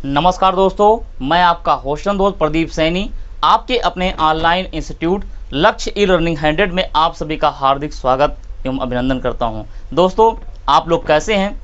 नमस्कार दोस्तों, मैं आपका होस्टन दोस्त प्रदीप सैनी आपके अपने ऑनलाइन इंस्टीट्यूट लक्ष्य ई लर्निंग 100 में आप सभी का हार्दिक स्वागत एवं अभिनंदन करता हूं। दोस्तों, आप लोग कैसे हैं?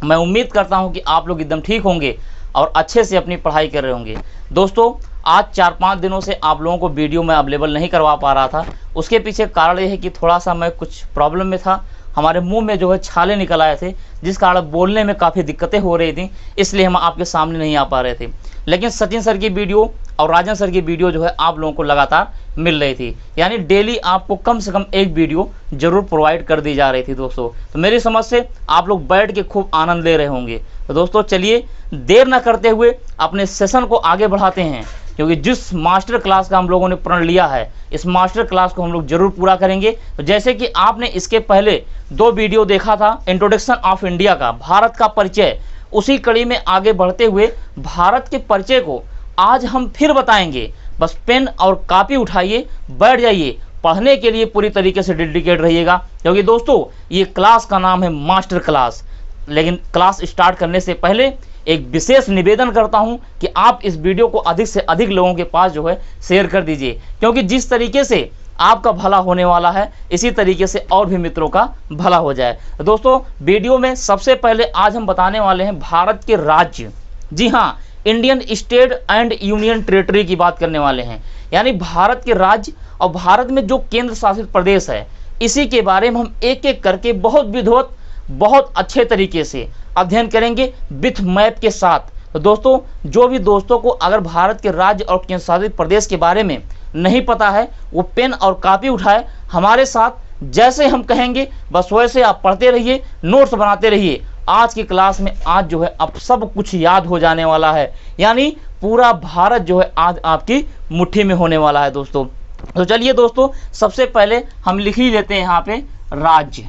मैं उम्मीद करता हूं कि आप लोग एकदम ठीक होंगे और अच्छे से अपनी पढ़ाई कर रहे होंगे। दोस्तों, आज 4-5 दिनों से आप लोगों को वीडियो मैं अवेलेबल नहीं करवा पा रहा था। उसके पीछे कारण ये है कि थोड़ा सा मैं कुछ प्रॉब्लम में था। हमारे मुंह में जो है छाले निकल आए थे, जिस कारण बोलने में काफ़ी दिक्कतें हो रही थी, इसलिए हम आपके सामने नहीं आ पा रहे थे। लेकिन सचिन सर की वीडियो और राजन सर की वीडियो जो है आप लोगों को लगातार मिल रही थी, यानी डेली आपको कम से कम एक वीडियो जरूर प्रोवाइड कर दी जा रही थी दोस्तों। तो मेरी समझ से आप लोग बैठ के खूब आनंद ले रहे होंगे। तो दोस्तों चलिए देर न करते हुए अपने सेशन को आगे बढ़ाते हैं, क्योंकि जिस मास्टर क्लास का हम लोगों ने प्रण लिया है, इस मास्टर क्लास को हम लोग जरूर पूरा करेंगे। तो जैसे कि आपने इसके पहले 2 वीडियो देखा था, इंट्रोडक्शन ऑफ इंडिया का, भारत का परिचय, उसी कड़ी में आगे बढ़ते हुए भारत के परिचय को आज हम फिर बताएंगे। बस पेन और कापी उठाइए, बैठ जाइए, पढ़ने के लिए पूरी तरीके से डेडिकेट रहिएगा, क्योंकि दोस्तों ये क्लास का नाम है मास्टर क्लास। लेकिन क्लास स्टार्ट करने से पहले एक विशेष निवेदन करता हूं कि आप इस वीडियो को अधिक से अधिक लोगों के पास जो है शेयर कर दीजिए, क्योंकि जिस तरीके से आपका भला होने वाला है, इसी तरीके से और भी मित्रों का भला हो जाए। दोस्तों, वीडियो में सबसे पहले आज हम बताने वाले हैं भारत के राज्य। जी हाँ, Indian state and union territory की बात करने वाले हैं, यानी भारत के राज्य और भारत में जो केंद्र शासित प्रदेश है, इसी के बारे में हम एक एक करके बहुत विधिवत, बहुत अच्छे तरीके से अध्ययन करेंगे विथ मैप के साथ। तो दोस्तों, जो भी दोस्तों को अगर भारत के राज्य और केंद्र शासित प्रदेश के बारे में नहीं पता है, वो पेन और कापी उठाए, हमारे साथ जैसे हम कहेंगे बस वैसे आप पढ़ते रहिए, नोट्स बनाते रहिए। आज की क्लास में आज जो है अब सब कुछ याद हो जाने वाला है, यानी पूरा भारत जो है आज आपकी मुट्ठी में होने वाला है दोस्तों। तो चलिए दोस्तों, सबसे पहले हम लिख ही लेते हैं यहाँ पे राज्य।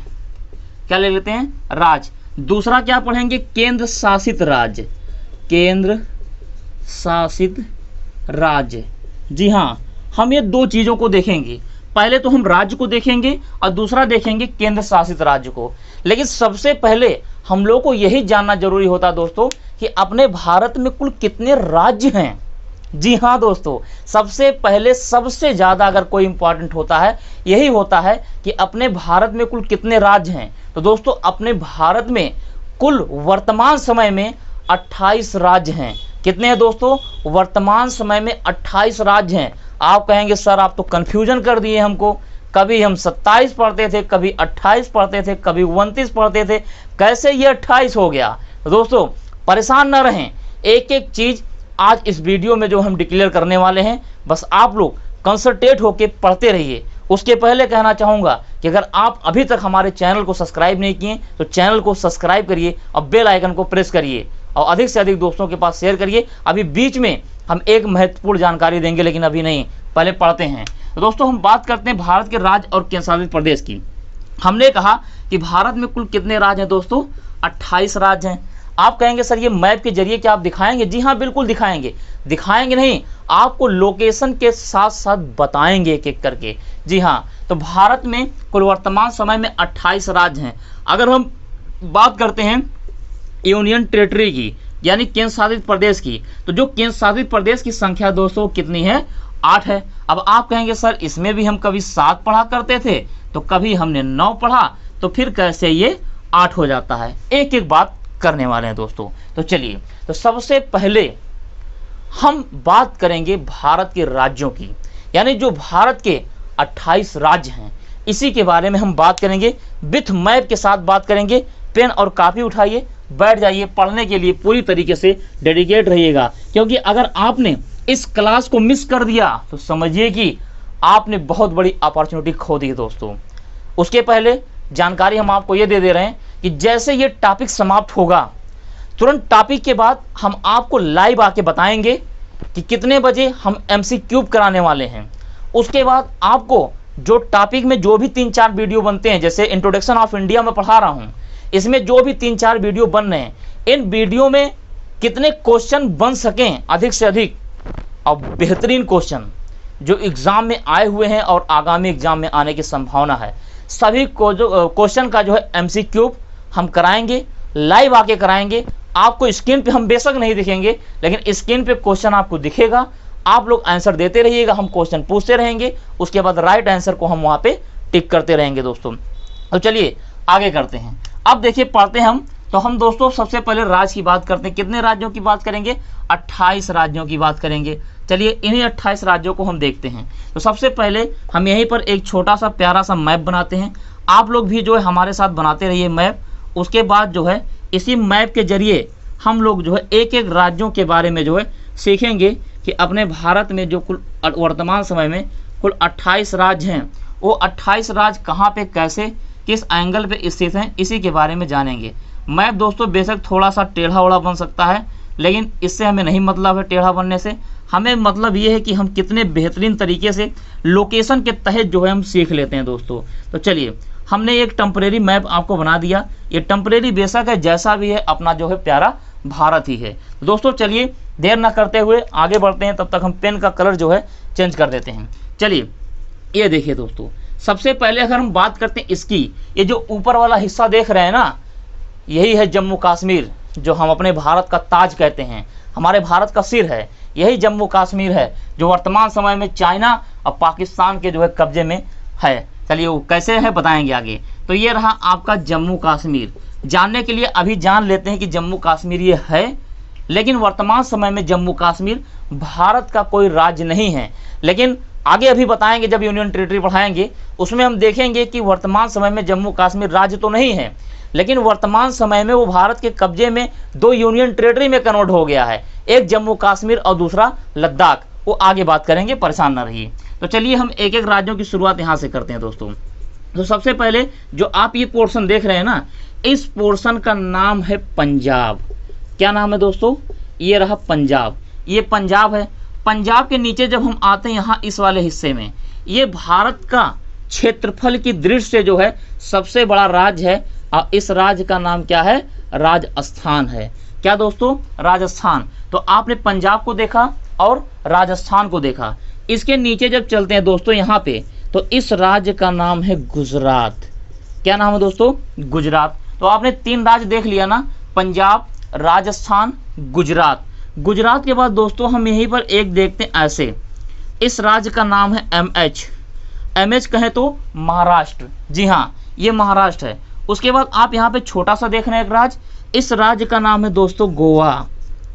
क्या ले लेते हैं? राज्य। दूसरा क्या पढ़ेंगे? केंद्र शासित राज्य। केंद्र शासित राज्य। जी हाँ, हम ये 2 चीज़ों को देखेंगे। पहले तो हम राज्य को देखेंगे और दूसरा देखेंगे केंद्र शासित राज्य को। लेकिन सबसे पहले हम लोग को यही जानना जरूरी होता है दोस्तों कि अपने भारत में कुल कितने राज्य हैं। जी हाँ दोस्तों, सबसे पहले सबसे ज़्यादा अगर कोई इंपॉर्टेंट होता है, यही होता है कि अपने भारत में कुल कितने राज्य हैं। तो दोस्तों, अपने भारत में कुल वर्तमान समय में 28 राज्य हैं। कितने हैं दोस्तों? वर्तमान समय में 28 राज्य हैं। आप कहेंगे सर आप तो कन्फ्यूजन कर दिए हमको, कभी हम 27 पढ़ते थे, कभी 28 पढ़ते थे, कभी 29 पढ़ते थे, कैसे ये 28 हो गया? तो दोस्तों परेशान न रहें, एक एक चीज़ आज इस वीडियो में जो हम डिक्लेयर करने वाले हैं, बस आप लोग कंसंट्रेट होकर पढ़ते रहिए। उसके पहले कहना चाहूँगा कि अगर आप अभी तक हमारे चैनल को सब्सक्राइब नहीं किए तो चैनल को सब्सक्राइब करिए और बेल आइकन को प्रेस करिए और अधिक से अधिक दोस्तों के पास शेयर करिए। अभी बीच में हम एक महत्वपूर्ण जानकारी देंगे, लेकिन अभी नहीं, पहले पढ़ते हैं। तो दोस्तों हम बात करते हैं भारत के राज्य और केंद्र शासित प्रदेश की। हमने कहा कि भारत में कुल कितने राज्य हैं दोस्तों? 28 राज्य हैं। आप कहेंगे सर ये मैप के जरिए क्या आप दिखाएंगे? जी हाँ, बिल्कुल दिखाएंगे। दिखाएंगे नहीं, आपको लोकेशन के साथ साथ बताएंगे एक एक करके। जी हाँ, तो भारत में कुल वर्तमान समय में 28 राज्य हैं। अगर हम बात करते हैं यूनियन टेरिटरी की, यानी केंद्र शासित प्रदेश की, तो जो केंद्र शासित प्रदेश की संख्या दोस्तों कितनी है? 8 है। अब आप कहेंगे सर इसमें भी हम कभी 7 पढ़ा करते थे, तो कभी हमने 9 पढ़ा, तो फिर कैसे ये 8 हो जाता है? एक एक बात करने वाले हैं दोस्तों। तो चलिए, तो सबसे पहले हम बात करेंगे भारत के राज्यों की, यानी जो भारत के 28 राज्य हैं, इसी के बारे में हम बात करेंगे, विथ मैप के साथ बात करेंगे। पेन और कापी उठाइए, बैठ जाइए, पढ़ने के लिए पूरी तरीके से डेडिकेट रहिएगा, क्योंकि अगर आपने इस क्लास को मिस कर दिया तो समझिए कि आपने बहुत बड़ी अपॉर्चुनिटी खो दी है दोस्तों। उसके पहले जानकारी हम आपको ये दे रहे हैं कि जैसे ये टॉपिक समाप्त होगा, तुरंत टॉपिक के बाद हम आपको लाइव आके बताएंगे कि कितने बजे हम MCQ कराने वाले हैं। उसके बाद आपको जो टॉपिक में जो भी 3-4 वीडियो बनते हैं, जैसे इंट्रोडक्शन ऑफ इंडिया में पढ़ा रहा हूँ, इसमें जो भी 3-4 वीडियो बन रहे हैं, इन वीडियो में कितने क्वेश्चन बन सकें अधिक से अधिक और बेहतरीन क्वेश्चन जो एग्ज़ाम में आए हुए हैं और आगामी एग्ज़ाम में आने की संभावना है, सभी को जो क्वेश्चन का जो है MCQ हम कराएंगे, लाइव आके कराएंगे। आपको स्क्रीन पे हम बेशक नहीं दिखेंगे, लेकिन स्क्रीन पे क्वेश्चन आपको दिखेगा, आप लोग आंसर देते रहिएगा, हम क्वेश्चन पूछते रहेंगे, उसके बाद राइट आंसर को हम वहाँ पे टिक करते रहेंगे दोस्तों। तो चलिए आगे करते हैं। अब देखिए पढ़ते हैं हम। तो हम दोस्तों सबसे पहले राज्य की बात करते हैं। कितने राज्यों की बात करेंगे? 28 राज्यों की बात करेंगे। चलिए इन्हीं 28 राज्यों को हम देखते हैं। तो सबसे पहले हम यहीं पर एक छोटा सा प्यारा सा मैप बनाते हैं। आप लोग भी जो है हमारे साथ बनाते रहिए मैप। उसके बाद जो है इसी मैप के जरिए हम लोग जो है एक एक राज्यों के बारे में जो है सीखेंगे कि अपने भारत में जो कुल वर्तमान समय में कुल 28 राज्य हैं, वो 28 राज्य कहाँ पे कैसे किस एंगल पे स्थित हैं, इसी के बारे में जानेंगे। मैप दोस्तों बेशक थोड़ा सा टेढ़ा ओढ़ा बन सकता है, लेकिन इससे हमें नहीं मतलब है टेढ़ा बनने से। हमें मतलब ये है कि हम कितने बेहतरीन तरीके से लोकेशन के तहत जो है हम सीख लेते हैं दोस्तों। तो चलिए हमने एक टेम्परेरी मैप आपको बना दिया। ये टेम्परेरी बेशक है, जैसा भी है अपना जो है प्यारा भारत ही है दोस्तों। चलिए देर ना करते हुए आगे बढ़ते हैं, तब तक हम पेन का कलर जो है चेंज कर देते हैं। चलिए ये देखिए दोस्तों, सबसे पहले अगर हम बात करते हैं इसकी, ये जो ऊपर वाला हिस्सा देख रहे हैं ना, यही है जम्मू कश्मीर, जो हम अपने भारत का ताज कहते हैं, हमारे भारत का सिर है। यही जम्मू कश्मीर है जो वर्तमान समय में चाइना और पाकिस्तान के जो है कब्जे में है। चलिए वो कैसे है बताएंगे आगे। तो ये रहा आपका जम्मू कश्मीर। जानने के लिए अभी जान लेते हैं कि जम्मू कश्मीर ये है, लेकिन वर्तमान समय में जम्मू कश्मीर भारत का कोई राज्य नहीं है। लेकिन आगे अभी बताएंगे, जब यूनियन टेरिटरी पढ़ाएंगे उसमें हम देखेंगे कि वर्तमान समय में जम्मू कश्मीर राज्य तो नहीं है, लेकिन वर्तमान समय में वो भारत के कब्जे में 2 यूनियन टेरिटरी में कन्वर्ट हो गया है, एक जम्मू कश्मीर और दूसरा लद्दाख। वो आगे बात करेंगे, परेशान न रहिए। तो चलिए हम एक एक राज्यों की शुरुआत यहाँ से करते हैं दोस्तों। तो सबसे पहले जो आप ये पोर्शन देख रहे हैं ना, इस पोर्शन का नाम है पंजाब। क्या नाम है दोस्तों? ये रहा पंजाब, ये पंजाब है। पंजाब के नीचे जब हम आते हैं यहाँ इस वाले हिस्से में, ये भारत का क्षेत्रफल की दृष्टि से जो है सबसे बड़ा राज्य है, और इस राज्य का नाम क्या है? राजस्थान है। क्या दोस्तों? राजस्थान। तो आपने पंजाब को देखा और राजस्थान को देखा। इसके नीचे जब चलते हैं दोस्तों यहाँ पे, तो इस राज्य का नाम है गुजरात। क्या नाम है दोस्तों? गुजरात। तो आपने 3 राज्य देख लिया ना, पंजाब, राजस्थान, गुजरात। गुजरात के बाद दोस्तों हम यहीं पर एक देखते हैं ऐसे, इस राज्य का नाम है MH। MH कहें तो महाराष्ट्र। जी हाँ, ये महाराष्ट्र है। उसके बाद आप यहाँ पे छोटा सा देख रहे हैं एक राज्य, इस राज्य का नाम है दोस्तों गोवा।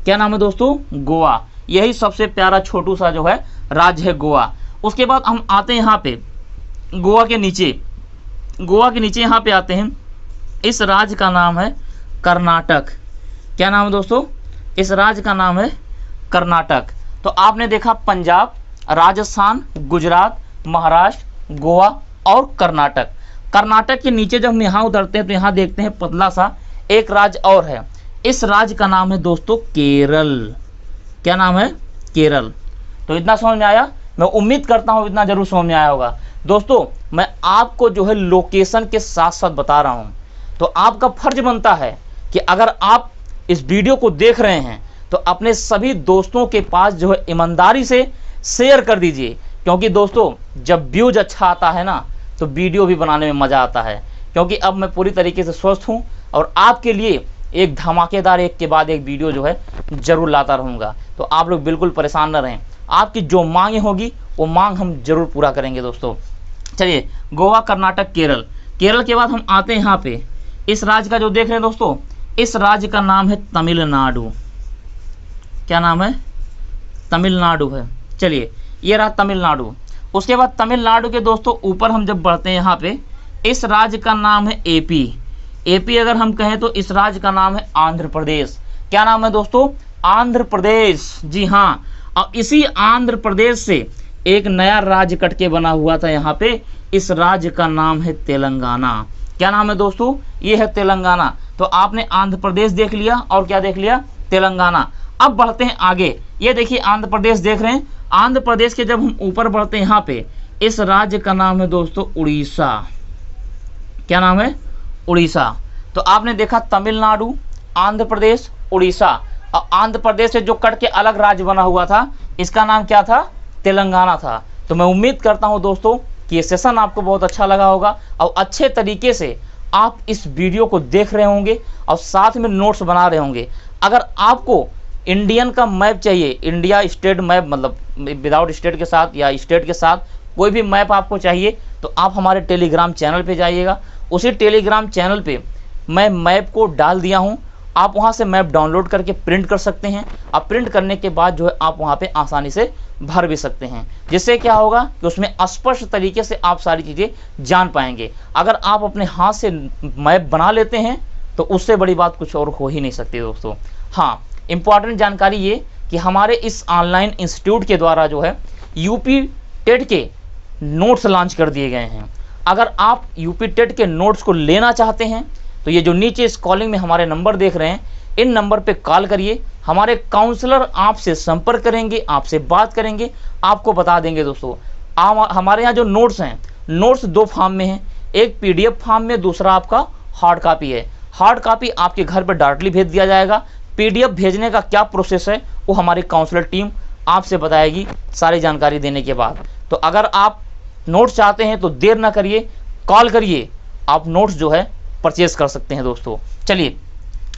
क्या नाम है दोस्तों? गोवा। यही सबसे प्यारा छोटू सा जो है राज्य है गोवा। उसके बाद हम आते हैं यहाँ पे गोवा के नीचे, गोवा के नीचे यहाँ पे आते हैं, इस राज्य का नाम है कर्नाटक। क्या नाम है दोस्तों? इस राज्य का नाम है कर्नाटक। तो आपने देखा पंजाब, राजस्थान, गुजरात, महाराष्ट्र, गोवा और कर्नाटक। कर्नाटक के नीचे जब हम यहाँ उतरते हैं तो यहाँ देखते हैं पतला सा एक राज्य और है, इस राज्य का नाम है दोस्तों केरल। क्या नाम है? केरल। तो इतना समझ में आया? मैं उम्मीद करता हूँ इतना जरूर समझ में आया होगा दोस्तों। मैं आपको जो है लोकेशन के साथ साथ बता रहा हूँ, तो आपका फर्ज बनता है कि अगर आप इस वीडियो को देख रहे हैं तो अपने सभी दोस्तों के पास जो है ईमानदारी से शेयर कर दीजिए, क्योंकि दोस्तों जब व्यूज अच्छा आता है ना, तो वीडियो भी बनाने में मज़ा आता है। क्योंकि अब मैं पूरी तरीके से स्वस्थ हूँ और आपके लिए एक धमाकेदार एक के बाद एक वीडियो जो है ज़रूर लाता रहूँगा। तो आप लोग बिल्कुल परेशान न रहें, आपकी जो मांगे होगी वो मांग हम जरूर पूरा करेंगे दोस्तों। चलिए गोवा, कर्नाटक, केरल। केरल के बाद हम आते हैं यहाँ पे, इस राज्य का जो देख रहे हैं दोस्तों, इस राज्य का नाम है तमिलनाडु। क्या नाम है? तमिलनाडु है। चलिए ये रहा तमिलनाडु। उसके बाद तमिलनाडु के दोस्तों ऊपर हम जब बढ़ते हैं यहाँ पे, इस राज्य का नाम है AP। AP अगर हम कहें तो इस राज्य का नाम है आंध्र प्रदेश। क्या नाम है दोस्तों? आंध्र प्रदेश। जी हाँ, और इसी आंध्र प्रदेश से एक नया राज्य कट के बना हुआ था यहाँ पे, इस राज्य का नाम है तेलंगाना। क्या नाम है दोस्तों? ये है तेलंगाना। तो आपने आंध्र प्रदेश देख लिया और क्या देख लिया? तेलंगाना। अब बढ़ते हैं आगे, ये देखिए आंध्र प्रदेश देख रहे हैं। आंध्र प्रदेश के जब हम ऊपर बढ़ते हैं यहाँ पे, इस राज्य का नाम है दोस्तों उड़ीसा। क्या नाम है? उड़ीसा। तो आपने देखा तमिलनाडु, आंध्र प्रदेश, उड़ीसा, और आंध्र प्रदेश से जो कट के अलग राज्य बना हुआ था, इसका नाम क्या था? तेलंगाना था। तो मैं उम्मीद करता हूं दोस्तों कि ये सेशन आपको बहुत अच्छा लगा होगा और अच्छे तरीके से आप इस वीडियो को देख रहे होंगे और साथ में नोट्स बना रहे होंगे। अगर आपको इंडियन का मैप चाहिए, इंडिया स्टेट मैप, मतलब विदाउट स्टेट के साथ या स्टेट के साथ कोई भी मैप आपको चाहिए, तो आप हमारे टेलीग्राम चैनल पे जाइएगा। उसी टेलीग्राम चैनल पे मैं मैप को डाल दिया हूँ, आप वहाँ से मैप डाउनलोड करके प्रिंट कर सकते हैं। अब प्रिंट करने के बाद जो है आप वहाँ पे आसानी से भर भी सकते हैं, जिससे क्या होगा कि उसमें स्पष्ट तरीके से आप सारी चीज़ें जान पाएंगे। अगर आप अपने हाथ से मैप बना लेते हैं तो उससे बड़ी बात कुछ और हो ही नहीं सकती दोस्तों। हाँ, इम्पॉर्टेंट जानकारी ये कि हमारे इस ऑनलाइन इंस्टीट्यूट के द्वारा जो है यूपी टेट के नोट्स लॉन्च कर दिए गए हैं। अगर आप यूपी टेट के नोट्स को लेना चाहते हैं तो ये जो नीचे स्क्रॉलिंग में हमारे नंबर देख रहे हैं, इन नंबर पे कॉल करिए, हमारे काउंसलर आपसे संपर्क करेंगे, आपसे बात करेंगे, आपको बता देंगे। दोस्तों हमारे यहाँ जो नोट्स हैं, नोट्स 2 फॉर्म में हैं, एक PDF फॉर्म में, दूसरा आपका हार्ड कॉपी है। हार्ड कॉपी आपके घर पर डायरेक्टली भेज दिया जाएगा। PDF भेजने का क्या प्रोसेस है वो हमारी काउंसलर टीम आपसे बताएगी सारी जानकारी देने के बाद। तो अगर आप नोट्स चाहते हैं तो देर ना करिए, कॉल करिए, आप नोट्स जो है परचेज कर सकते हैं दोस्तों। चलिए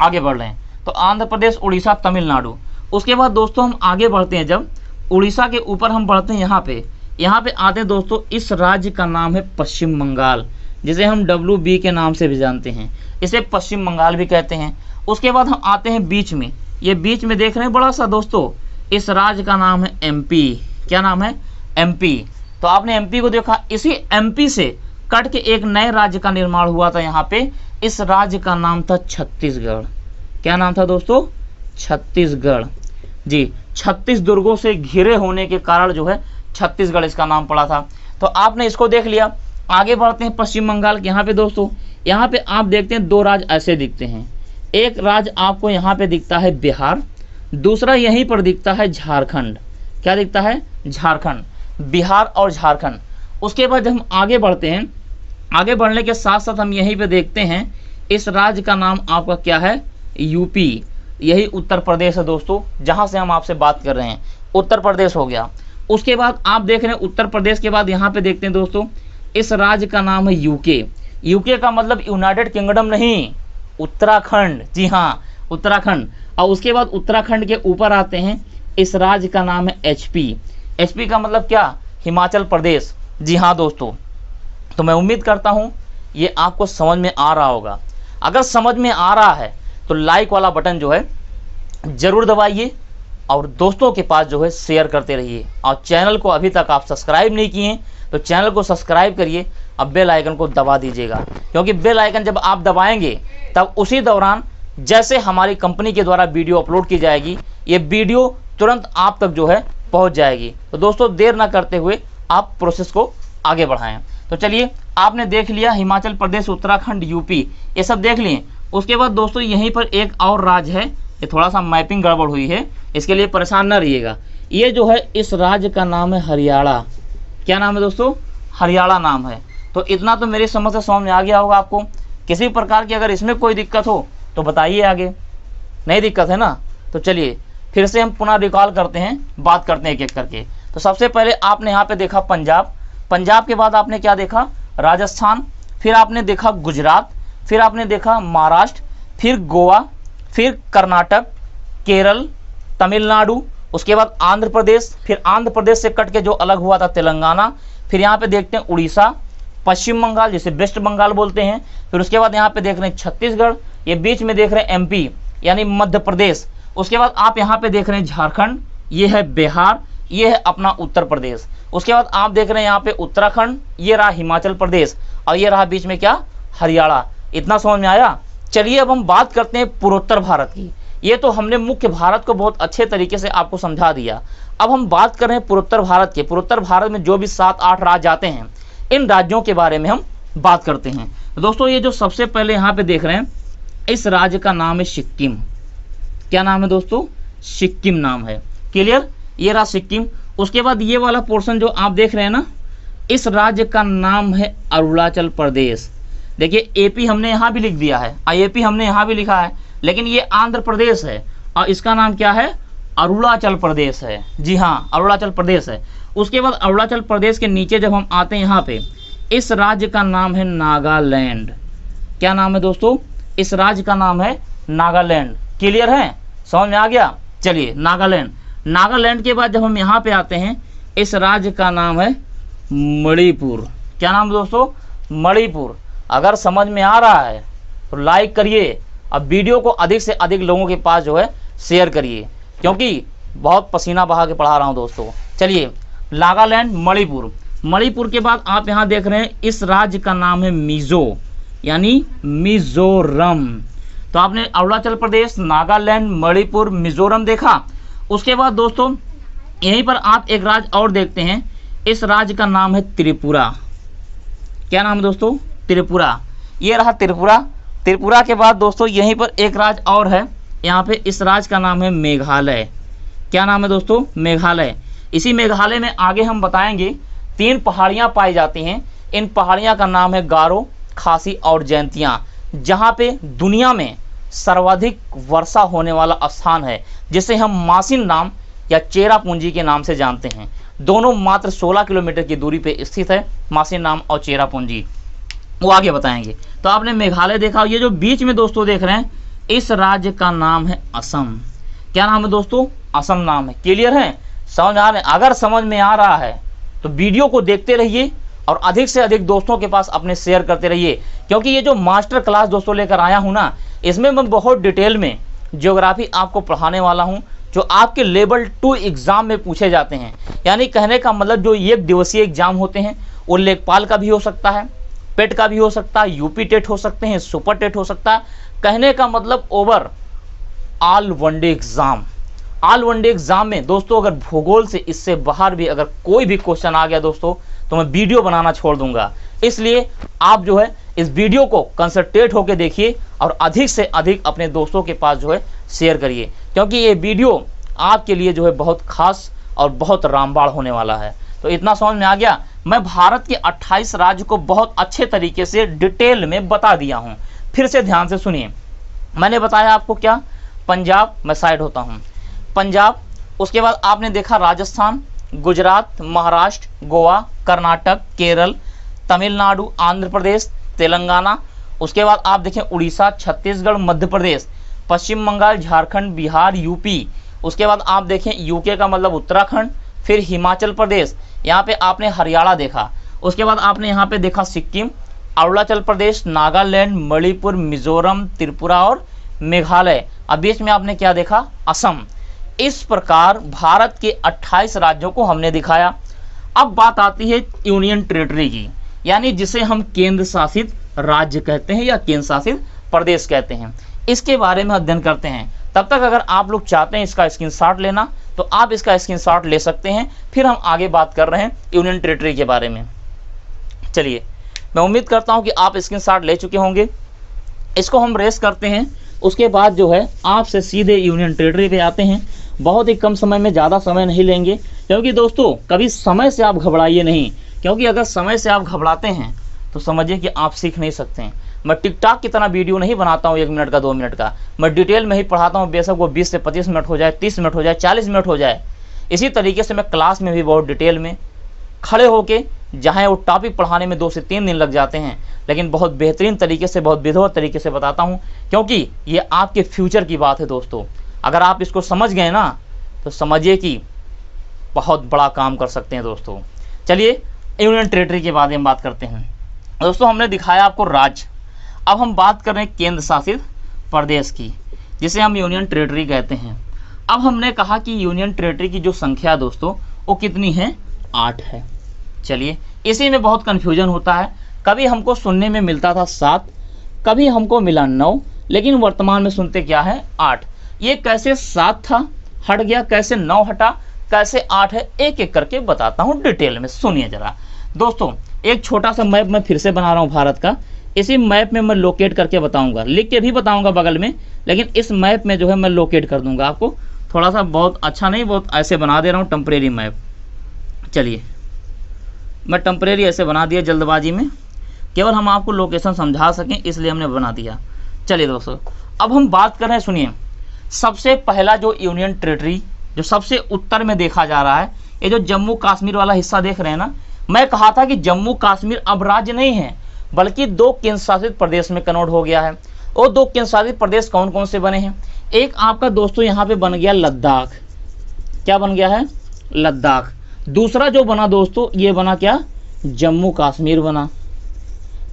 आगे बढ़ रहे हैं। तो आंध्र प्रदेश, उड़ीसा, तमिलनाडु, उसके बाद दोस्तों हम आगे बढ़ते हैं। जब उड़ीसा के ऊपर हम बढ़ते हैं, यहाँ पे आते हैं दोस्तों, इस राज्य का नाम है पश्चिम बंगाल, जिसे हम WB के नाम से भी जानते हैं, इसे पश्चिम बंगाल भी कहते हैं। उसके बाद हम आते हैं बीच में, ये बीच में देख रहे हैं बड़ा सा दोस्तों, इस राज्य का नाम है MP। क्या नाम है? MP। तो आपने MP को देखा, इसी MP से कट के एक नए राज्य का निर्माण हुआ था यहाँ पे। इस राज्य का नाम था छत्तीसगढ़। क्या नाम था दोस्तों? छत्तीसगढ़ जी। 36 दुर्गों से घिरे होने के कारण जो है छत्तीसगढ़ इसका नाम पड़ा था। तो आपने इसको देख लिया। आगे बढ़ते हैं पश्चिम बंगाल के। यहाँ पे दोस्तों, यहाँ पे आप देखते हैं 2 राज्य ऐसे दिखते हैं। एक राज्य आपको यहाँ पे दिखता है बिहार, दूसरा यहीं पर दिखता है झारखंड। क्या दिखता है? झारखंड। बिहार और झारखंड। उसके बाद जब हम आगे बढ़ते हैं, आगे बढ़ने के साथ साथ हम यहीं पे देखते हैं, इस राज्य का नाम आपका क्या है? यूपी। यही उत्तर प्रदेश है दोस्तों, जहां से हम आपसे बात कर रहे हैं, उत्तर प्रदेश हो गया। उसके बाद आप देख रहे हैं उत्तर प्रदेश के बाद यहाँ पे देखते हैं दोस्तों, इस राज्य का नाम है यूके। यूके का मतलब यूनाइटेड किंगडम नहीं, उत्तराखंड। जी हाँ, उत्तराखंड। और उसके बाद उत्तराखंड के ऊपर आते हैं, इस राज्य का नाम है HP। HP का मतलब क्या? हिमाचल प्रदेश। जी हाँ दोस्तों। तो मैं उम्मीद करता हूँ ये आपको समझ में आ रहा होगा। अगर समझ में आ रहा है तो लाइक वाला बटन जो है ज़रूर दबाइए और दोस्तों के पास जो है शेयर करते रहिए। और चैनल को अभी तक आप सब्सक्राइब नहीं किए तो चैनल को सब्सक्राइब करिए, अब बेल आइकन को दबा दीजिएगा, क्योंकि बेल आइकन जब आप दबाएंगे तब उसी दौरान जैसे हमारी कंपनी के द्वारा वीडियो अपलोड की जाएगी, ये वीडियो तुरंत आप तक जो है पहुंच जाएगी। तो दोस्तों देर ना करते हुए आप प्रोसेस को आगे बढ़ाएं। तो चलिए, आपने देख लिया हिमाचल प्रदेश, उत्तराखंड, यूपी, ये सब देख लिए। उसके बाद दोस्तों यहीं पर एक और राज्य है, ये थोड़ा सा मैपिंग गड़बड़ हुई है, इसके लिए परेशान ना रहिएगा। ये जो है इस राज्य का नाम है हरियाणा। क्या नाम है दोस्तों? हरियाणा नाम है। तो इतना तो मेरी समझ से समझ में आ गया होगा आपको। किसी प्रकार की अगर इसमें कोई दिक्कत हो तो बताइए आगे। नहीं दिक्कत है ना? तो चलिए फिर से हम पुनः रिकॉल करते हैं, बात करते हैं एक एक करके। तो सबसे पहले आपने यहाँ पे देखा पंजाब, पंजाब के बाद आपने क्या देखा? राजस्थान, फिर आपने देखा गुजरात, फिर आपने देखा महाराष्ट्र, फिर गोवा, फिर कर्नाटक, केरल, तमिलनाडु, उसके बाद आंध्र प्रदेश, फिर आंध्र प्रदेश से कट के जो अलग हुआ था तेलंगाना, फिर यहाँ पे देखते हैं उड़ीसा, पश्चिम बंगाल जिसे वेस्ट बंगाल बोलते हैं, फिर उसके बाद यहाँ पे देख रहे हैं छत्तीसगढ़, ये बीच में देख रहे हैं MP यानी मध्य प्रदेश, उसके बाद आप यहाँ पे देख रहे हैं झारखंड, ये है बिहार, ये है अपना उत्तर प्रदेश, उसके बाद आप देख रहे हैं यहाँ पे उत्तराखंड, ये रहा हिमाचल प्रदेश, और ये रहा बीच में क्या? हरियाणा। इतना समझ में आया? चलिए अब हम बात करते हैं पूर्वोत्तर भारत की। ये तो हमने मुख्य भारत को बहुत अच्छे तरीके से आपको समझा दिया। अब हम बात कर रहे हैं पूर्वोत्तर भारत के। पूर्वोत्तर भारत में जो भी 7-8 राज्य आते हैं, इन राज्यों के बारे में हम बात करते हैं। दोस्तों ये जो सबसे पहले यहाँ पे देख रहे हैं, इस राज्य का नाम है सिक्किम। क्या नाम है दोस्तों? सिक्किम नाम है। क्लियर? ये रहा सिक्किम। उसके बाद ये वाला पोर्शन जो आप देख रहे हैं ना, इस राज्य का नाम है अरुणाचल प्रदेश। देखिए AP हमने यहाँ भी लिख दिया है, IAP हमने यहाँ भी लिखा है, लेकिन ये आंध्र प्रदेश है और इसका नाम क्या है? अरुणाचल प्रदेश है। जी हाँ, अरुणाचल प्रदेश है। उसके बाद अरुणाचल प्रदेश के नीचे जब हम आते हैं यहाँ पे, इस राज्य का नाम है नागालैंड। क्या नाम है दोस्तों? इस राज्य का नाम है नागालैंड। क्लियर है? समझ में आ गया। चलिए नागालैंड, नागालैंड के बाद जब हम यहाँ पे आते हैं, इस राज्य का नाम है मणिपुर। क्या नाम दोस्तों? मणिपुर। अगर समझ में आ रहा है तो लाइक करिए, अब वीडियो को अधिक से अधिक लोगों के पास जो है शेयर करिए, क्योंकि बहुत पसीना बहा के पढ़ा रहा हूँ दोस्तों। चलिए नागालैंड, मणिपुर। मणिपुर के बाद आप यहाँ देख रहे हैं इस राज्य का नाम है मिजो, यानी मिजोरम। तो आपने अरुणाचल प्रदेश, नागालैंड, मणिपुर, मिजोरम देखा। उसके बाद दोस्तों यहीं पर आप एक राज्य और देखते हैं, इस राज्य का नाम है त्रिपुरा। क्या नाम है दोस्तों? त्रिपुरा। ये रहा त्रिपुरा। त्रिपुरा के बाद दोस्तों यहीं पर एक राज्य और है, यहाँ पे इस राज्य का नाम है मेघालय। क्या नाम है दोस्तों? मेघालय। इसी मेघालय में आगे हम बताएंगे 3 पहाड़ियाँ पाई जाती हैं। इन पहाड़ियाँ का नाम है गारो, खासी और जयंतियाँ, जहाँ पे दुनिया में सर्वाधिक वर्षा होने वाला स्थान है, जिसे हम मासिन नाम या चेरापूंजी के नाम से जानते हैं। दोनों मात्र 16 किलोमीटर की दूरी पे स्थित है, मासिन नाम और चेरापूंजी, वो आगे बताएंगे। तो आपने मेघालय देखा। ये जो बीच में दोस्तों देख रहे हैं, इस राज्य का नाम है असम। क्या नाम है दोस्तों? असम नाम है। क्लियर है? समझ आ रहे हैं? अगर समझ में आ रहा है तो वीडियो को देखते रहिए और अधिक से अधिक दोस्तों के पास अपने शेयर करते रहिए, क्योंकि ये जो मास्टर क्लास दोस्तों लेकर आया हूँ ना, इसमें मैं बहुत डिटेल में ज्योग्राफी आपको पढ़ाने वाला हूँ, जो आपके लेवल 2 एग्जाम में पूछे जाते हैं। यानी कहने का मतलब जो 1 दिवसीय एग्जाम होते हैं, वो लेखपाल का भी हो सकता है, पेट का भी हो सकता है, यूपी टेट हो सकते हैं, सुपर टेट हो सकता है। कहने का मतलब over all one day exam. All one day exam में दोस्तों अगर भूगोल से इससे बाहर भी अगर कोई भी क्वेश्चन आ गया दोस्तों, तो मैं वीडियो बनाना छोड़ दूंगा। इसलिए आप जो है इस वीडियो को कंसंट्रेट होकर देखिए और अधिक से अधिक अपने दोस्तों के पास जो है शेयर करिए, क्योंकि ये वीडियो आपके लिए जो है बहुत खास और बहुत रामबाण होने वाला है। तो इतना समझ में आ गया। मैं भारत के 28 राज्य को बहुत अच्छे तरीके से डिटेल में बता दिया हूँ। फिर से ध्यान से सुनिए। मैंने बताया आपको क्या? पंजाब, मैं साइड होता हूँ, पंजाब। उसके बाद आपने देखा राजस्थान, गुजरात, महाराष्ट्र, गोवा, कर्नाटक, केरल, तमिलनाडु, आंध्र प्रदेश, तेलंगाना। उसके बाद आप देखें उड़ीसा, छत्तीसगढ़, मध्य प्रदेश, पश्चिम बंगाल, झारखंड, बिहार, यूपी। उसके बाद आप देखें यूके का मतलब उत्तराखंड, फिर हिमाचल प्रदेश, यहाँ पे आपने हरियाणा देखा। उसके बाद आपने यहाँ पे देखा सिक्किम, अरुणाचल प्रदेश, नागालैंड, मणिपुर, मिजोरम, त्रिपुरा और मेघालय। अब बीच में आपने क्या देखा? असम। इस प्रकार भारत के 28 राज्यों को हमने दिखाया। अब बात आती है यूनियन टेरिटरी की, यानी जिसे हम केंद्र शासित राज्य कहते हैं या केंद्र शासित प्रदेश कहते हैं। इसके बारे में अध्ययन करते हैं। तब तक अगर आप लोग चाहते हैं इसका स्क्रीनशॉट लेना, तो आप इसका स्क्रीनशॉट ले सकते हैं। फिर हम आगे बात कर रहे हैं यूनियन टेरिटरी के बारे में। चलिए, मैं उम्मीद करता हूं कि आप स्क्रीनशॉट ले चुके होंगे। इसको हम रेस करते हैं। उसके बाद जो है आपसे सीधे यूनियन टेरिटरी पे आते हैं। बहुत ही कम समय में, ज़्यादा समय नहीं लेंगे, क्योंकि दोस्तों कभी समय से आप घबराइए नहीं, क्योंकि अगर समय से आप घबराते हैं तो समझिए कि आप सीख नहीं सकते हैं। मैं टिकटॉक की तरह वीडियो नहीं बनाता हूँ 1 मिनट का, 2 मिनट का। मैं डिटेल में ही पढ़ाता हूँ, बेशक वो 20 से 25 मिनट हो जाए, 30 मिनट हो जाए, 40 मिनट हो जाए। इसी तरीके से मैं क्लास में भी बहुत डिटेल में खड़े होके, जहाँ वो टॉपिक पढ़ाने में 2 से 3 दिन लग जाते हैं, लेकिन बहुत बेहतरीन तरीके से, बहुत विधिवत तरीके से बताता हूँ, क्योंकि ये आपके फ्यूचर की बात है दोस्तों। अगर आप इसको समझ गए ना, तो समझिए कि बहुत बड़ा काम कर सकते हैं दोस्तों। चलिए यूनियन टेरिटरी के बारे में बात करते हैं दोस्तों। हमने दिखाया आपको राज्य। अब हम बात कर रहे हैं केंद्र शासित प्रदेश की, जिसे हम यूनियन टेरिटरी कहते हैं। अब हमने कहा कि यूनियन टेरिटरी की जो संख्या दोस्तों वो कितनी है? 8 है। चलिए, इसी में बहुत कन्फ्यूजन होता है। कभी हमको सुनने में मिलता था 7, कभी हमको मिला 9, लेकिन वर्तमान में सुनते क्या है? 8। ये कैसे 7 था, हट गया, कैसे 9 हटा, कैसे 8 है, एक एक करके बताता हूँ डिटेल में। सुनिए जरा दोस्तों, एक छोटा सा मैप मैं फिर से बना रहा हूँ भारत का। इसी मैप में मैं लोकेट करके बताऊंगा, लिख के भी बताऊंगा बगल में, लेकिन इस मैप में जो है मैं लोकेट कर दूंगा आपको। थोड़ा सा बहुत अच्छा नहीं, बहुत ऐसे बना दे रहा हूँ टेम्परेरी मैप। चलिए, मैं टेम्परेरी ऐसे बना दिया जल्दबाजी में, केवल हम आपको लोकेशन समझा सकें इसलिए हमने बना दिया। चलिए दोस्तों, अब हम बात कर रहे हैं, सुनिए। सबसे पहला जो यूनियन टेरिटरी जो सबसे उत्तर में देखा जा रहा है, ये जो जम्मू कश्मीर वाला हिस्सा देख रहे हैं ना, मैं कहा था कि जम्मू कश्मीर अब राज्य नहीं है, बल्कि 2 केंद्र शासित प्रदेश में कन्वर्ट हो गया है। और 2 केंद्र शासित प्रदेश कौन कौन से बने हैं? एक आपका दोस्तों यहाँ पे बन गया लद्दाख, क्या बन गया है? लद्दाख। दूसरा जो बना दोस्तों ये बना क्या? जम्मू कश्मीर बना।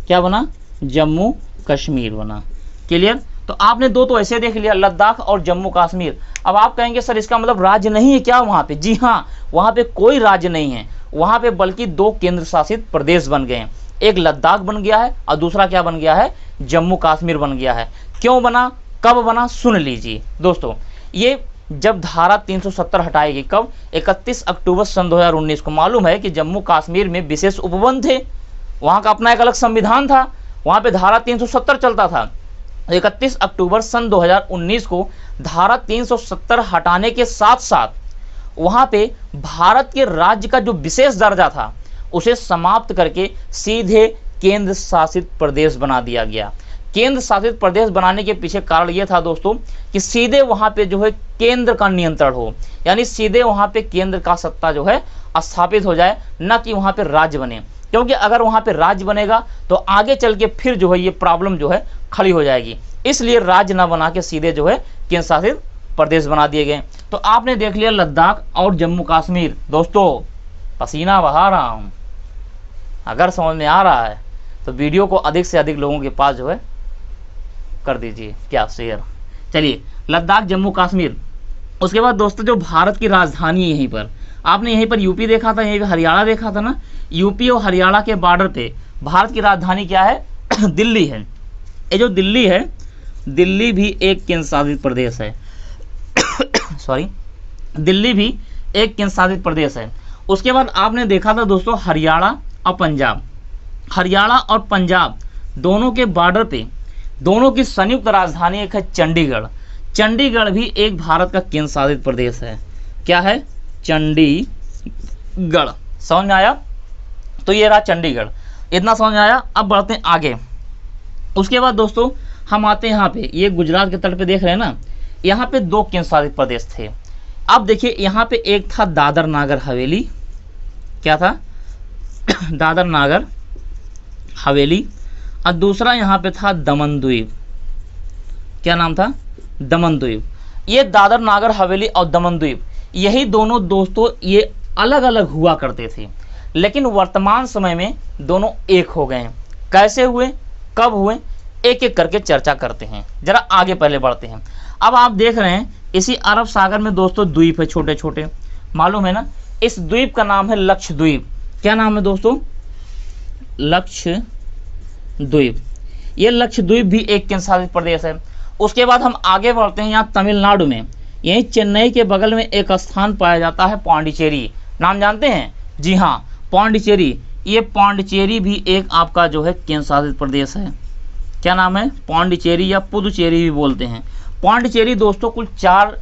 क्या बना? जम्मू कश्मीर बना। क्लियर? तो आपने दो तो ऐसे देख लिया, लद्दाख और जम्मू कश्मीर। अब आप कहेंगे सर इसका मतलब राज्य नहीं है क्या वहाँ पे? जी हाँ, वहाँ पे कोई राज्य नहीं है, वहाँ पे बल्कि 2 केंद्र शासित प्रदेश बन गए हैं। एक लद्दाख बन गया है और दूसरा क्या बन गया है? जम्मू कश्मीर बन गया है। क्यों बना, कब बना, सुन लीजिए दोस्तों। ये जब धारा 370 हटाएगी, कब? 31 अक्टूबर सन 2019 को। मालूम है कि जम्मू कश्मीर में विशेष उपवन थे, वहाँ का अपना एक अलग संविधान था, वहाँ पे धारा 370 चलता था। 31 अक्टूबर सन 2019 को धारा 370 हटाने के साथ साथ वहाँ पे भारत के राज्य का जो विशेष दर्जा था उसे समाप्त करके सीधे केंद्र शासित प्रदेश बना दिया गया। केंद्र शासित प्रदेश बनाने के पीछे कारण ये था दोस्तों कि सीधे वहाँ पे जो है केंद्र का नियंत्रण हो, यानी सीधे वहाँ पे केंद्र का सत्ता जो है स्थापित हो जाए, न कि वहाँ पे राज्य बने। क्योंकि अगर वहाँ पे राज्य बनेगा तो आगे चल के फिर जो है ये प्रॉब्लम जो है खड़ी हो जाएगी, इसलिए राज्य ना बना के सीधे जो है केंद्र शासित प्रदेश बना दिए गए। तो आपने देख लिया लद्दाख और जम्मू कश्मीर। दोस्तों पसीना बहा रहा हूँ, अगर समझ में आ रहा है तो वीडियो को अधिक से अधिक लोगों के पास जो है कर दीजिए क्या शेयर। चलिए लद्दाख जम्मू कश्मीर। उसके बाद दोस्तों जो भारत की राजधानी है यहीं पर, आपने यहीं पर यूपी देखा था, यहीं पर हरियाणा देखा था ना। यूपी और हरियाणा के बॉर्डर पे भारत की राजधानी क्या है? दिल्ली है। ये जो दिल्ली है, दिल्ली भी एक केंद्र शासित प्रदेश है। सॉरी, दिल्ली भी एक केंद्र शासित प्रदेश है। उसके बाद आपने देखा था दोस्तों हरियाणा और पंजाब। हरियाणा और पंजाब दोनों के बॉर्डर पे दोनों की संयुक्त राजधानी एक है चंडीगढ़। चंडीगढ़ भी एक भारत का केंद्र शासित प्रदेश है। क्या है? चंडीगढ़। समझ में आया? तो ये रहा चंडीगढ़, इतना समझ में आया। अब बढ़ते हैं आगे। उसके बाद दोस्तों हम आते हैं यहाँ पे, ये गुजरात के तट पे देख रहे हैं ना, यहाँ पे 2 केंद्र शासित प्रदेश थे। अब देखिए यहाँ पे एक था दादर नागर हवेली। क्या था? दादर नागर हवेली। और दूसरा यहाँ पे था दमन द्वीप। क्या नाम था? दमन द्वीप। ये दादर नागर हवेली और दमन द्वीप, यही दोनों दोस्तों ये अलग अलग हुआ करते थे, लेकिन वर्तमान समय में दोनों एक हो गए हैं। कैसे हुए, कब हुए, एक एक करके चर्चा करते हैं। जरा आगे पहले बढ़ते हैं। अब आप देख रहे हैं इसी अरब सागर में दोस्तों द्वीप है छोटे छोटे, मालूम है ना। इस द्वीप का नाम है लक्षद्वीप। क्या नाम है दोस्तों? लक्षद्वीप। ये लक्षद्वीप भी एक केंद्र शासित प्रदेश है। उसके बाद हम आगे बढ़ते हैं, यहाँ तमिलनाडु में, यहीं चेन्नई के बगल में एक स्थान पाया जाता है पांडिचेरी। नाम जानते हैं? जी हाँ, पांडिचेरी। ये पांडिचेरी भी एक आपका जो है केंद्र शासित प्रदेश है। क्या नाम है? पांडिचेरी या पुदुचेरी भी बोलते हैं। पांडिचेरी दोस्तों कुल 4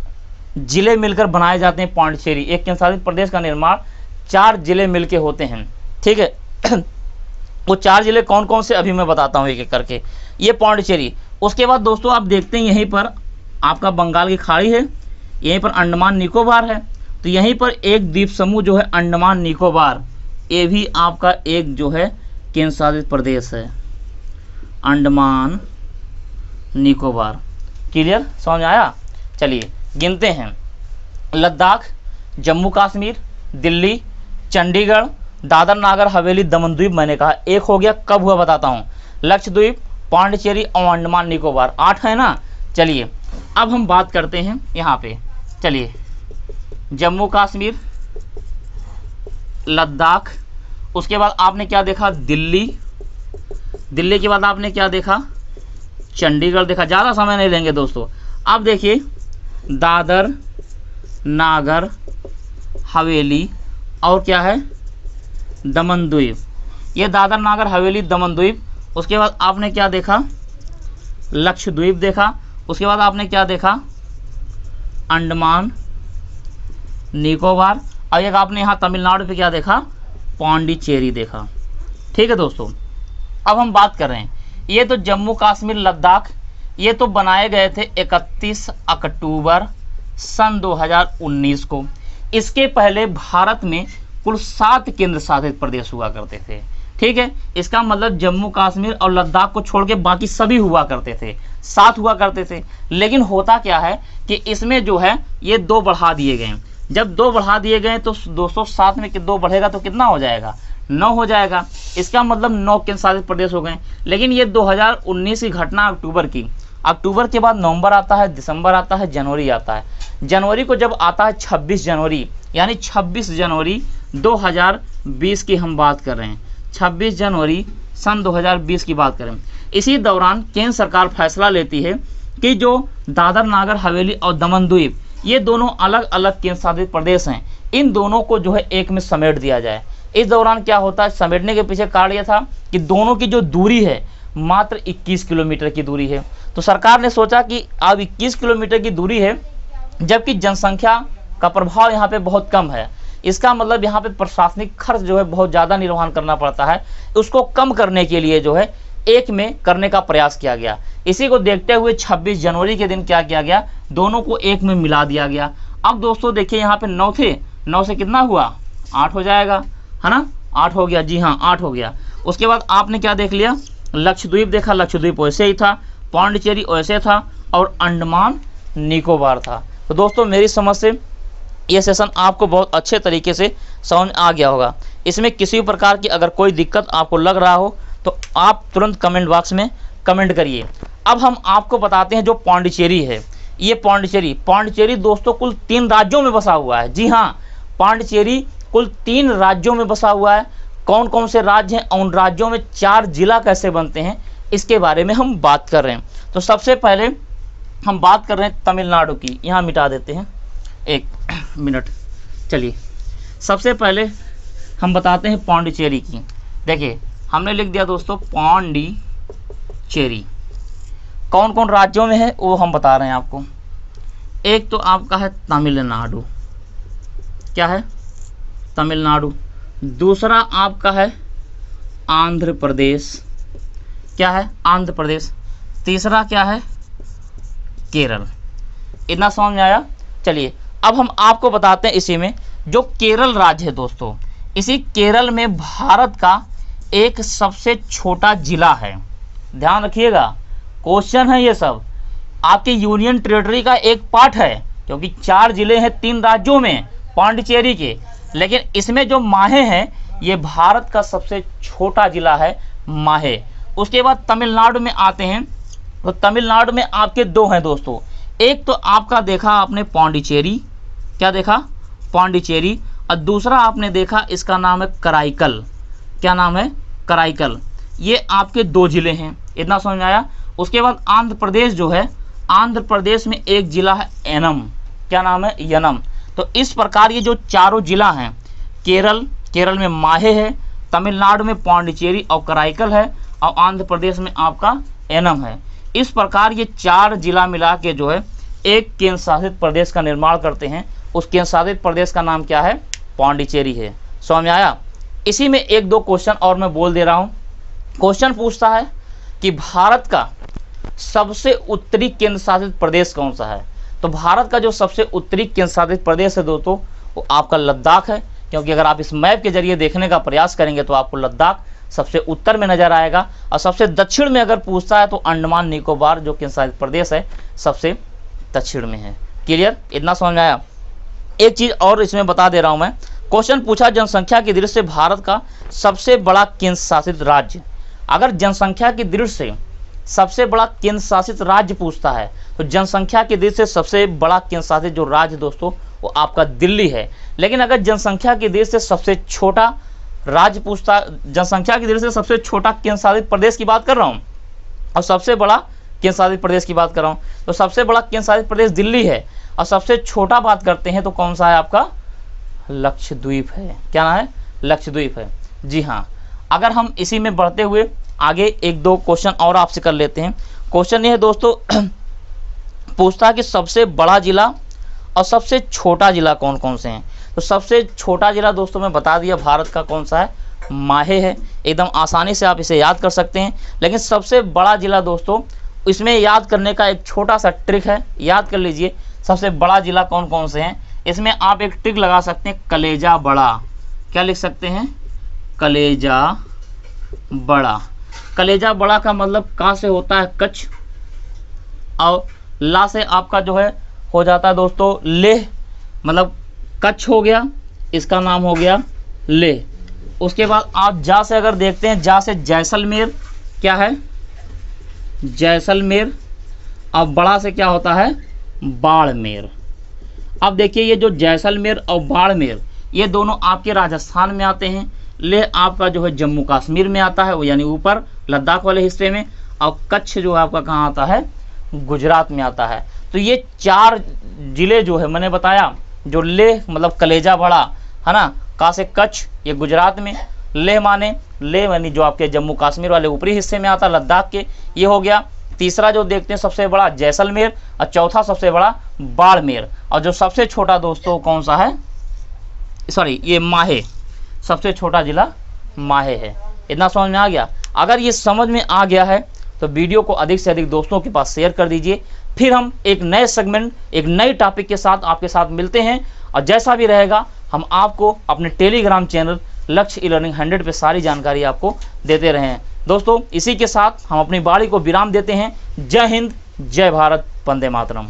जिले मिलकर बनाए जाते हैं। पांडिचेरी एक केंद्र शासित प्रदेश का निर्माण 4 जिले मिलके होते हैं, ठीक है। वो 4 जिले कौन कौन से अभी मैं बताता हूँ एक एक करके। ये पांडिचेरी। उसके बाद दोस्तों आप देखते हैं यहीं पर आपका बंगाल की खाड़ी है, यहीं पर अंडमान निकोबार है। तो यहीं पर एक द्वीप समूह जो है अंडमान निकोबार, ये भी आपका एक जो है केंद्र शासित प्रदेश है, अंडमान निकोबार। क्लियर? समझ आया? चलिए गिनते हैं। लद्दाख, जम्मू कश्मीर, दिल्ली, चंडीगढ़, दादर नागर हवेली, दमन द्वीप मैंने कहा एक हो गया। कब हुआ बताता हूँ। लक्षद्वीप, पांडिचेरी और अंडमान निकोबार 8 है ना। चलिए अब हम बात करते हैं यहाँ पे। चलिए जम्मू कश्मीर, लद्दाख, उसके बाद आपने क्या देखा? दिल्ली। दिल्ली के बाद आपने क्या देखा? चंडीगढ़ देखा। ज़्यादा समय नहीं लेंगे दोस्तों। अब देखिए दादर नागर हवेली और क्या है? दमन द्वीप। ये दादर नागर हवेली दमन द्वीप। उसके बाद आपने क्या देखा? लक्षद्वीप देखा। उसके बाद आपने क्या देखा? अंडमान निकोबार। और एक आपने यहाँ तमिलनाडु पे क्या देखा? पांडिचेरी देखा। ठीक है दोस्तों, अब हम बात कर रहे हैं, ये तो जम्मू कश्मीर लद्दाख ये तो बनाए गए थे 31 अक्टूबर सन 2019 को। इसके पहले भारत में कुल 7 केंद्र शासित प्रदेश हुआ करते थे। ठीक है। इसका मतलब जम्मू कश्मीर और लद्दाख को छोड़ के बाकी सभी हुआ करते थे, 7 हुआ करते थे। लेकिन होता क्या है कि इसमें जो है ये 2 बढ़ा दिए गए। जब 2 बढ़ा दिए गए तो 207 में 2 बढ़ेगा तो कितना हो जाएगा, 9 हो जाएगा। इसका मतलब 9 केंद्र शासित प्रदेश हो गए। लेकिन ये 2019 की घटना अक्टूबर की, अक्टूबर के बाद नवंबर आता है, दिसंबर आता है, जनवरी आता है। जनवरी को जब आता है 26 जनवरी, यानी 26 जनवरी 2020 की हम बात कर रहे हैं, 26 जनवरी सन 2020 की बात करें। इसी दौरान केंद्र सरकार फैसला लेती है कि जो दादर नागर हवेली और दमन द्वीप, ये दोनों अलग अलग केंद्र शासित प्रदेश हैं, इन दोनों को जो है एक में समेट दिया जाए। इस दौरान क्या होता है, समेटने के पीछे कारण यह था कि दोनों की जो दूरी है मात्र 21 किलोमीटर की दूरी है। तो सरकार ने सोचा कि अब 21 किलोमीटर की दूरी है, जबकि जनसंख्या का प्रभाव यहाँ पे बहुत कम है। इसका मतलब यहाँ पे प्रशासनिक खर्च जो है बहुत ज़्यादा निर्वहन करना पड़ता है। उसको कम करने के लिए जो है एक में करने का प्रयास किया गया। इसी को देखते हुए 26 जनवरी के दिन क्या किया गया, दोनों को एक में मिला दिया गया। अब दोस्तों देखिए यहाँ पे 9 थे, 9 से कितना हुआ, 8 हो जाएगा, है ना, 8 हो गया, जी हाँ 8 हो गया। उसके बाद आपने क्या देख लिया, लक्षद्वीप देखा, लक्षद्वीप वैसे ही था, पांडिचेरी वैसे था और अंडमान निकोबार था। तो दोस्तों मेरी समझ से ये सेशन आपको बहुत अच्छे तरीके से समझ आ गया होगा। इसमें किसी प्रकार की अगर कोई दिक्कत आपको लग रहा हो तो आप तुरंत कमेंट बॉक्स में कमेंट करिए। अब हम आपको बताते हैं जो पांडिचेरी है, ये पांडिचेरी दोस्तों कुल 3 राज्यों में बसा हुआ है। जी हाँ, पांडिचेरी कुल 3 राज्यों में बसा हुआ है। कौन कौन से राज्य हैं, उन राज्यों में 4 जिला कैसे बनते हैं, इसके बारे में हम बात कर रहे हैं। तो सबसे पहले हम बात कर रहे हैं तमिलनाडु की। यहाँ मिटा देते हैं, 1 मिनट। चलिए सबसे पहले हम बताते हैं पांडिचेरी की। देखिए हमने लिख दिया दोस्तों पांडिचेरी। कौन कौन राज्यों में है वो हम बता रहे हैं आपको। एक तो आपका है तमिलनाडु, क्या है, तमिलनाडु। दूसरा आपका है आंध्र प्रदेश, क्या है, आंध्र प्रदेश। तीसरा क्या है, केरल। इतना समझ में आया। चलिए अब हम आपको बताते हैं इसी में जो केरल राज्य है दोस्तों, इसी केरल में भारत का एक सबसे छोटा जिला है। ध्यान रखिएगा, क्वेश्चन है ये सब, आपके यूनियन टेरिटरी का एक पार्ट है, क्योंकि 4 जिले हैं 3 राज्यों में पांडिचेरी के। लेकिन इसमें जो माहे हैं ये भारत का सबसे छोटा जिला है, माहे। उसके बाद तमिलनाडु में आते हैं, तो तमिलनाडु में आपके 2 हैं दोस्तों। एक तो आपका देखा आपने पांडिचेरी, क्या देखा, पांडिचेरी। और दूसरा आपने देखा इसका नाम है कराईकल। क्या नाम है, कराईकल। ये आपके 2 जिले हैं, इतना समझ में आया। उसके बाद आंध्र प्रदेश जो है, आंध्र प्रदेश में एक जिला है एनम। क्या नाम है, यनम। तो इस प्रकार ये जो चारों जिला हैं, केरल में माहे है, तमिलनाडु में पांडिचेरी और कराईकल है, और आंध्र प्रदेश में आपका एनम है। इस प्रकार ये 4 जिला मिला के जो है एक केंद्र शासित प्रदेश का निर्माण करते हैं। उस केंद्र शासित प्रदेश का नाम क्या है, पांडिचेरी है। समझ में आया। इसी में 1-2 क्वेश्चन और मैं बोल दे रहा हूँ। क्वेश्चन पूछता है कि भारत का सबसे उत्तरी केंद्र शासित प्रदेश कौन सा है। तो भारत का जो सबसे उत्तरी केंद्र शासित प्रदेश है दोस्तों वो आपका लद्दाख है, क्योंकि अगर आप इस मैप के जरिए देखने का प्रयास करेंगे तो आपको लद्दाख सबसे उत्तर में नजर आएगा। और सबसे दक्षिण में अगर पूछता है तो अंडमान निकोबार जो केंद्र शासित प्रदेश है सबसे दक्षिण में है। क्लियर, इतना समझ में आया। एक चीज और इसमें बता दे रहा हूं मैं, क्वेश्चन पूछा जनसंख्या की दृष्टि से भारत का सबसे बड़ा केंद्र शासित राज्य। अगर जनसंख्या की दृष्टि से सबसे बड़ा केंद्र शासित राज्य पूछता है तो जनसंख्या की दृष्टि से सबसे बड़ा केंद्र शासित जो राज्य दोस्तों वो आपका दिल्ली है। लेकिन अगर जनसंख्या की दृष्टि से सबसे छोटा राज्य पूछता, जनसंख्या की दृष्टि से सबसे छोटा केंद्र शासित प्रदेश की बात कर रहा हूँ और सबसे बड़ा केंद्र शासित प्रदेश की बात कर रहा हूँ, तो सबसे बड़ा केंद्र शासित प्रदेश दिल्ली है। और सबसे छोटा बात करते हैं तो कौन सा है आपका, लक्षद्वीप है। क्या नाम है, लक्षद्वीप है। जी हाँ। अगर हम इसी में बढ़ते हुए आगे 1-2 क्वेश्चन और आपसे कर लेते हैं। क्वेश्चन ये है दोस्तों पूछता है कि सबसे बड़ा जिला और सबसे छोटा जिला कौन कौन से हैं। तो सबसे छोटा जिला दोस्तों मैं बता दिया भारत का कौन सा है, माहे है। एकदम आसानी से आप इसे याद कर सकते हैं। लेकिन सबसे बड़ा जिला दोस्तों, इसमें याद करने का एक छोटा सा ट्रिक है, याद कर लीजिए सबसे बड़ा जिला कौन कौन से हैं। इसमें आप एक ट्रिक लगा सकते हैं, कलेजा बड़ा। क्या लिख सकते हैं, कलेजा बड़ा। कलेजा बड़ा का मतलब का से होता है कच्छ, और ला से आपका जो है हो जाता है दोस्तों लेह, मतलब कच्छ हो गया, इसका नाम हो गया लेह। उसके बाद आप जा से अगर देखते हैं, जा से जैसलमेर, क्या है जैसलमेर। अब बड़ा से क्या होता है बाड़मेर। अब देखिए ये जो जैसलमेर और बाड़मेर ये दोनों आपके राजस्थान में आते हैं। लेह आपका जो है जम्मू कश्मीर में आता है, वो यानी ऊपर लद्दाख वाले हिस्से में, और कच्छ जो है आपका कहाँ आता है गुजरात में आता है। तो ये 4 जिले जो है मैंने बताया, जो लेह मतलब कलेजा बड़ा है ना, का से कच्छ ये गुजरात में, लेह माने लेह यानी जो आपके जम्मू कश्मीर वाले ऊपरी हिस्से में आता है लद्दाख के, ये हो गया। तीसरा जो देखते हैं सबसे बड़ा जैसलमेर, और चौथा सबसे बड़ा बाड़मेर, और जो सबसे छोटा दोस्तों कौन सा है, सॉरी ये माहे, सबसे छोटा जिला माहे है। इतना समझ में आ गया? अगर ये समझ में आ गया है तो वीडियो को अधिक से अधिक दोस्तों के पास शेयर कर दीजिए। फिर हम एक नए सेगमेंट, एक नए टॉपिक के साथ आपके साथ मिलते हैं, और जैसा भी रहेगा हम आपको अपने टेलीग्राम चैनल लक्ष्य ई लर्निंग 100 पे सारी जानकारी आपको देते रहे हैं। दोस्तों इसी के साथ हम अपनी वाणी को विराम देते हैं। जय हिंद, जय भारत, वंदे मातरम।